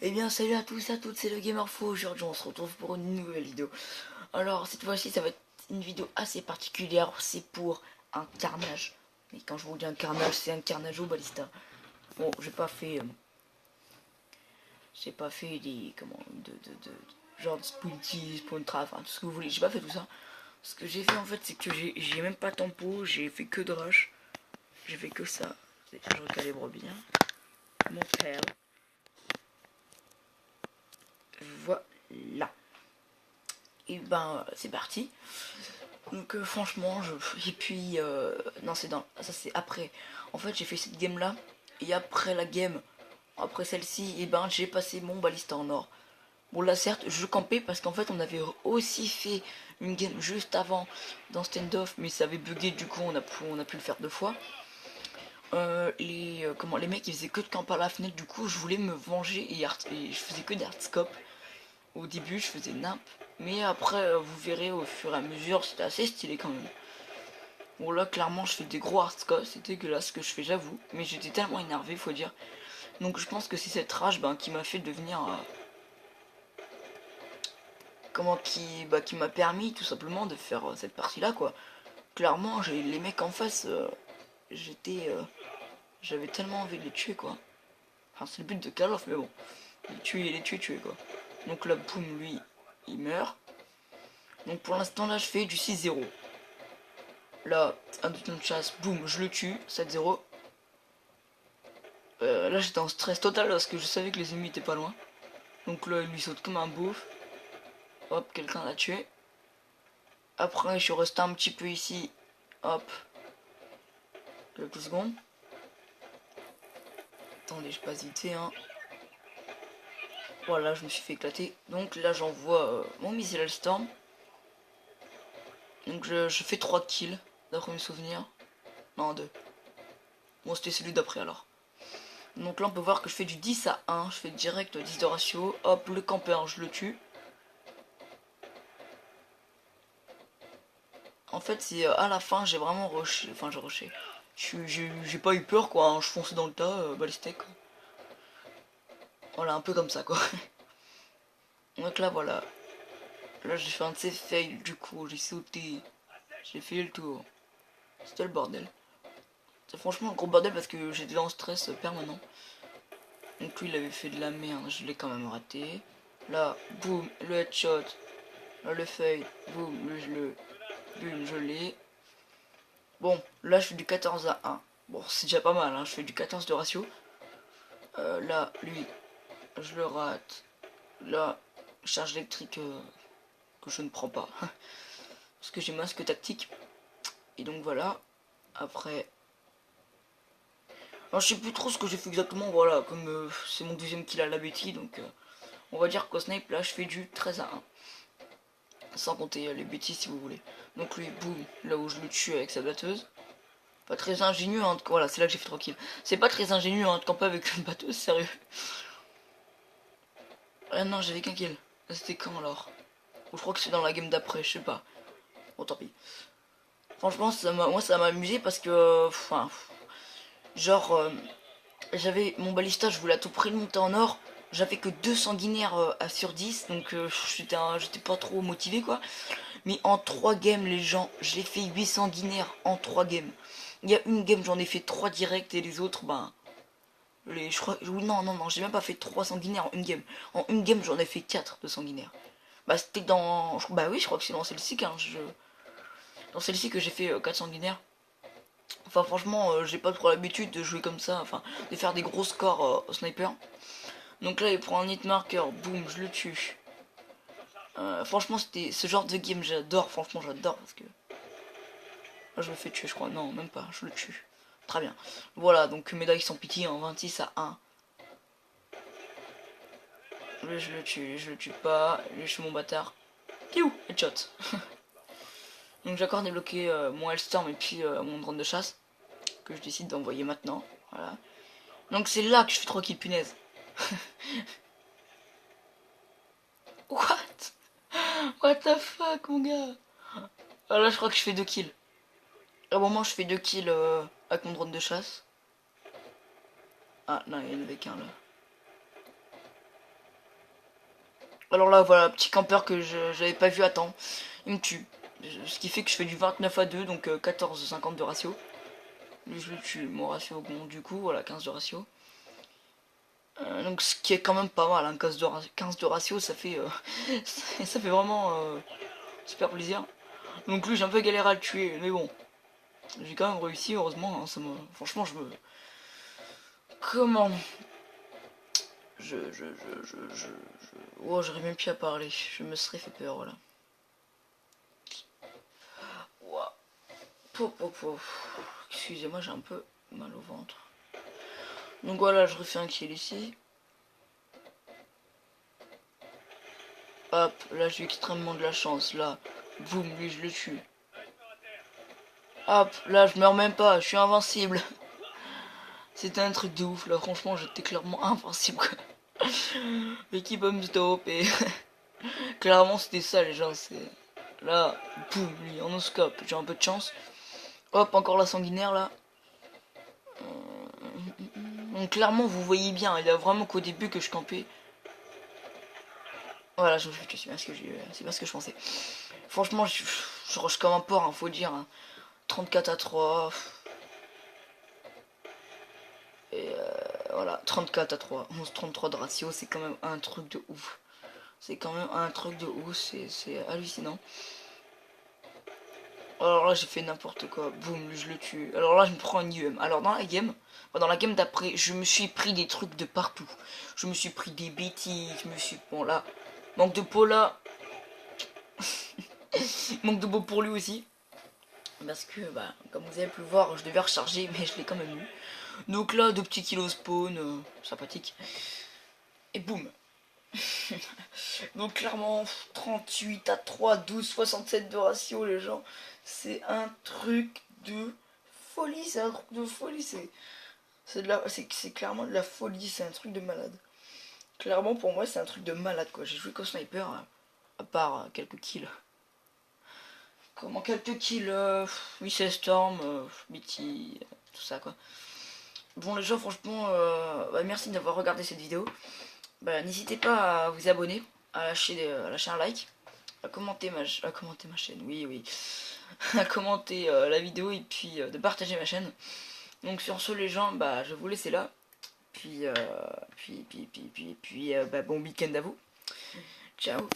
Eh bien salut à tous et à toutes, c'est le Gamerfo. Aujourd'hui on se retrouve pour une nouvelle vidéo. Alors cette fois-ci ça va être une vidéo assez particulière, c'est pour un carnage. Mais quand je vous dis un carnage, c'est un carnage au balista. Bon, j'ai pas fait des comment genre de spunty, spawn trap, enfin tout ce que vous voulez, j'ai pas fait tout ça. Ce que j'ai fait en fait c'est que j'ai même pas tempo, j'ai fait que de rush. J'ai fait que ça. Je recalibre bien. Mon père. Voilà. Et ben c'est parti. Donc franchement, et puis non c'est dans ça c'est après. En fait j'ai fait cette game là et après la game, après celle-ci, et ben j'ai passé mon balista en or. Bon là certes je campais parce qu'en fait on avait aussi fait une game juste avant dans standoff mais ça avait bugué du coup on a pu le faire deux fois. Les mecs ils faisaient que de camper à la fenêtre du coup je voulais me venger et je faisais que des hardscope. Au début je faisais nimp mais après vous verrez au fur et à mesure c'était assez stylé quand même. Bon là clairement je fais des gros hardcore, c'est dégueulasse ce que je fais j'avoue, mais j'étais tellement énervé faut dire. Donc je pense que c'est cette rage qui m'a fait devenir qui m'a permis tout simplement de faire cette partie là quoi. Clairement j'ai les mecs en face, j'étais j'avais tellement envie de les tuer quoi. Enfin c'est le but de Call of mais bon, les tuer quoi. Donc là boum lui il meurt. Donc pour l'instant là je fais du 6-0. Là un bouton de chasse, boum je le tue, 7-0. Là j'étais en stress total parce que je savais que les ennemis étaient pas loin. Donc là il lui saute comme un beauf. Hop, quelqu'un l'a tué. Après je suis resté un petit peu ici. Hop. Quelques secondes. Attendez, je passe vite fait hein. Voilà, je me suis fait éclater. Donc là j'envoie mon missile storm. Donc je fais 3 kills d'après mes souvenirs. Non 2. Bon c'était celui d'après alors. Donc là on peut voir que je fais du 10-1. Je fais direct 10 de ratio. Hop, le campeur je le tue. En fait, c'est à la fin, j'ai vraiment rushé. Enfin, j'ai rushé. J'ai pas eu peur, quoi. Hein. Je fonçais dans le tas, balistique. Voilà, un peu comme ça, quoi. Donc là, voilà. Là, j'ai fait un de ces fails, du coup. J'ai sauté. J'ai fait le tour. C'était le bordel. C'est franchement un gros bordel parce que j'étais en stress permanent. Donc lui, il avait fait de la merde. Je l'ai quand même raté. Là, boum, le headshot. Là, le fail. Boum, boum, je l'ai. Bon, là, je fais du 14-1. Bon, c'est déjà pas mal, hein. Je fais du 14 de ratio. Là, lui, je le rate. Là, charge électrique que je ne prends pas. Parce que j'ai masque tactique. Et donc voilà. Après. Alors, je sais plus trop ce que j'ai fait exactement. Voilà, comme c'est mon deuxième kill à la Betty. Donc on va dire qu'au snipe, là, je fais du 13-1. Sans compter les bêtises si vous voulez. Donc lui, boum, là où je le tue avec sa batteuse. Pas très ingénieux, hein, voilà, c'est là que j'ai fait 3 kills. C'est pas très ingénieux hein, de camper avec une batteuse, sérieux. Ah non, j'avais qu'un kill. C'était quand alors? Ou je crois que c'est dans la game d'après, je sais pas. Bon, tant pis. Franchement, moi ça m'a amusé parce que. Enfin. Genre, j'avais mon balista, je voulais à tout prix le monter en or. J'avais que 2 sanguinaires à sur 10, donc j'étais pas trop motivé quoi. Mais en 3 games, les gens, j'ai fait 8 sanguinaires en 3 games. Il y a une game, j'en ai fait 3 directs et les autres, ben. Je crois. Non, j'ai même pas fait 3 sanguinaires en une game. En une game, j'en ai fait 4 de sanguinaires. Bah, c'était dans. Bah oui, je crois que c'est dans celle-ci dans celle-ci que j'ai fait 4 sanguinaires. Enfin, franchement, j'ai pas trop l'habitude de jouer comme ça, enfin, de faire des gros scores au sniper. Donc là, il prend un hit marker, boum, je le tue. Franchement, c'était ce genre de game, j'adore, franchement, j'adore parce que. Là, je me fais tuer, je crois. Non, même pas, je le tue. Très bien. Voilà, donc médaille sans pitié en 26-1. Lui, je le tue pas. Lui, je suis mon bâtard. Piou, headshot. Donc j'ai encore débloqué mon Hellstorm et puis mon drone de chasse que je décide d'envoyer maintenant. Voilà. Donc c'est là que je fais 3 kills, punaise. What? What the fuck, mon gars? Ah, là, je crois que je fais 2 kills. À un moment, je fais 2 kills avec mon drone de chasse. Ah, non, il y en avait qu'un là. Alors là, voilà, petit campeur que j'avais pas vu à temps. Il me tue. Ce qui fait que je fais du 29-2, donc 14-50 de ratio. Lui, je le tue. Mon ratio augmente du coup, voilà, 15 de ratio. Donc ce qui est quand même pas mal, hein, 15 de ratio, ça fait, ça fait vraiment super plaisir. Donc lui, j'ai un peu galéré à le tuer, mais bon. J'ai quand même réussi, heureusement. Hein, franchement, je me... Comment je... Oh, j'aurais même plus à parler. Je me serais fait peur, voilà. Ouah. Excusez-moi, j'ai un peu mal au ventre. Donc voilà, je refais un kill ici. Hop, là j'ai extrêmement de la chance, là. Boum, lui je le tue. Hop, là je meurs même pas, je suis invincible. C'était un truc de ouf, là franchement j'étais clairement invincible quoi. L'équipe me stop et... clairement c'était ça les gens, c'est... Là, boum, lui en oscope, j'ai un peu de chance. Hop, encore la sanguinaire là. Donc clairement vous voyez bien, il y a vraiment qu'au début que je campais. Voilà, je suis bien ce que c'est bien ce que je pensais. Franchement, je rush comme un porc, hein, faut dire. Hein. 34-3. Et voilà, 34-3. 11-33 de ratio, c'est quand même un truc de ouf. C'est quand même un truc de ouf, c'est hallucinant. Alors là, j'ai fait n'importe quoi. Boum, lui, je le tue. Alors là, je me prends une IEM. Alors dans la game d'après, je me suis pris des trucs de partout. Je me suis pris des bêtises. Je me suis... Bon là, manque de peau là. Manque de peau pour lui aussi. Parce que, bah, comme vous avez pu le voir, je devais recharger, mais je l'ai quand même eu. Donc là, 2 petits kilos spawn, sympathique. Et boum. Donc clairement, 38-3, 12-67 de ratio, les gens. C'est un truc de folie, c'est un truc de folie. C'est clairement de la folie, c'est un truc de malade. Clairement, pour moi, c'est un truc de malade, quoi. J'ai joué qu'au sniper, à part quelques kills. Comment quelques kills, oui, c'est Storm, BT, tout ça, quoi. Bon les gens franchement bah, merci d'avoir regardé cette vidéo. Bah, n'hésitez pas à vous abonner, à lâcher un like, à commenter ma chaîne, oui oui, à commenter la vidéo et puis de partager ma chaîne. Donc sur ce les gens, bah je vais vous laisser là. Puis bah, bon week-end à vous. Ciao.